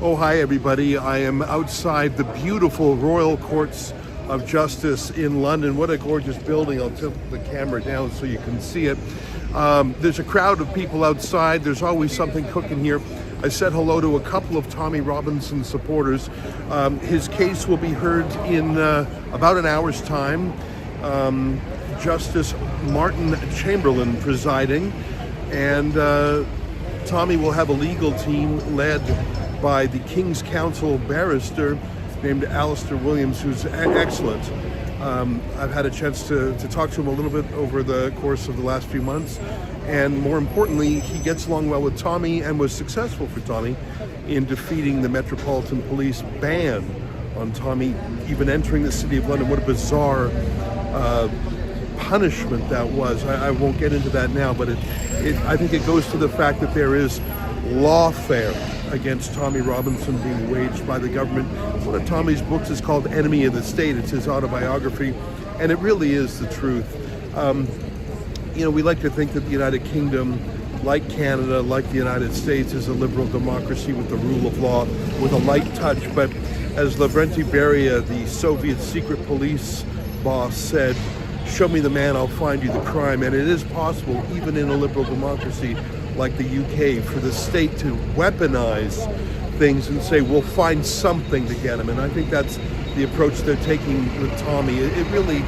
Oh, hi everybody. I am outside the beautiful Royal Courts of Justice in London. What a gorgeous building. I'll tilt the camera down so you can see it. There's a crowd of people outside. There's always something cooking here. I said hello to a couple of Tommy Robinson supporters. His case will be heard in about an hour's time. Justice Martin Chamberlain presiding, and Tommy will have a legal team led by the King's Counsel barrister named Alistair Williams, who's excellent. I've had a chance to talk to him a little bit over the course of the last few months, and more importantly, he gets along well with Tommy and was successful for Tommy in defeating the Metropolitan Police ban on Tommy even entering the City of London. What a bizarre punishment that was. I won't get into that now, but I think it goes to the fact that there is lawfare against Tommy Robinson being waged by the government. One of Tommy's books is called Enemy of the State. It's his autobiography, and it really is the truth. We like to think that the United Kingdom, like Canada, like the United States, is a liberal democracy with the rule of law, with a light touch. But as Lavrentiy Beria, the Soviet secret police boss, said, "Show me the man, I'll find you the crime." And it is possible, even in a liberal democracy like the UK, for the state to weaponize things and say, we'll find something to get him. And I think that's the approach they're taking with Tommy. It really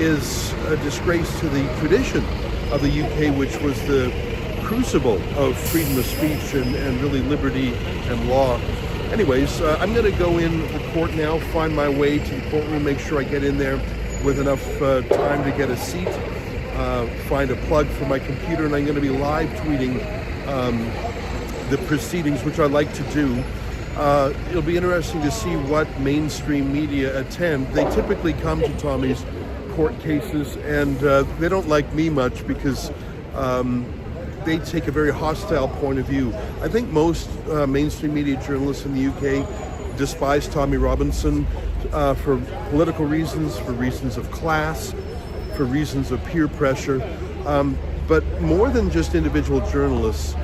is a disgrace to the tradition of the UK, which was the crucible of freedom of speech and really liberty and law. Anyways, I'm going to go in the court now, find my way to the courtroom, make sure I get in there with enough time to get a seat, find a plug for my computer, and I'm going to be live tweeting the proceedings, which I like to do. It'll be interesting to see what mainstream media attend. They typically come to Tommy's court cases, and they don't like me much because they take a very hostile point of view. I think most mainstream media journalists in the UK despise Tommy Robinson for political reasons, for reasons of class, for reasons of peer pressure. But more than just individual journalists,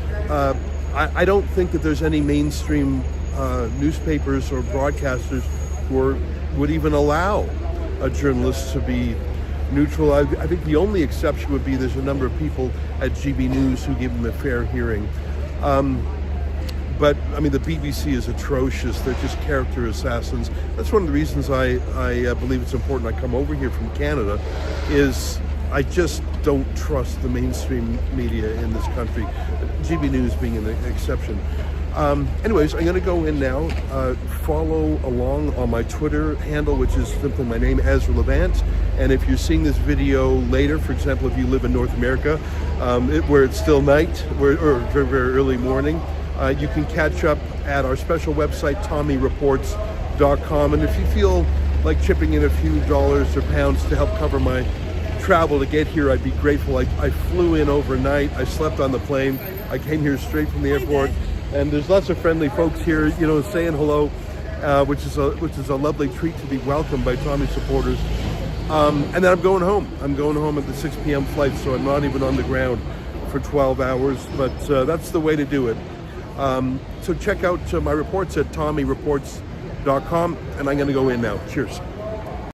I don't think that there's any mainstream newspapers or broadcasters who would even allow a journalist to be neutral. I think the only exception would be there's a number of people at GB News who give him a fair hearing. But I mean, the BBC is atrocious. They're just character assassins. That's one of the reasons I believe it's important I come over here from Canada, is I just don't trust the mainstream media in this country, GB News being an exception. Anyways, I'm going to go in now. Follow along on my Twitter handle, which is simply my name, Ezra Levant. And if you're seeing this video later, for example, if you live in North America, where it's still night, or very, very early morning, you can catch up at our special website, TommyReports.com. And if you feel like chipping in a few dollars or pounds to help cover my travel to get here, I'd be grateful. I flew in overnight. I slept on the plane. I came here straight from the airport. And there's lots of friendly folks here, saying hello, which is a lovely treat to be welcomed by Tommy supporters. And then I'm going home. I'm going home at the 6 p.m. flight, so I'm not even on the ground for 12 hours. But that's the way to do it. So check out my reports at TommyReports.com, and I'm going to go in now. Cheers.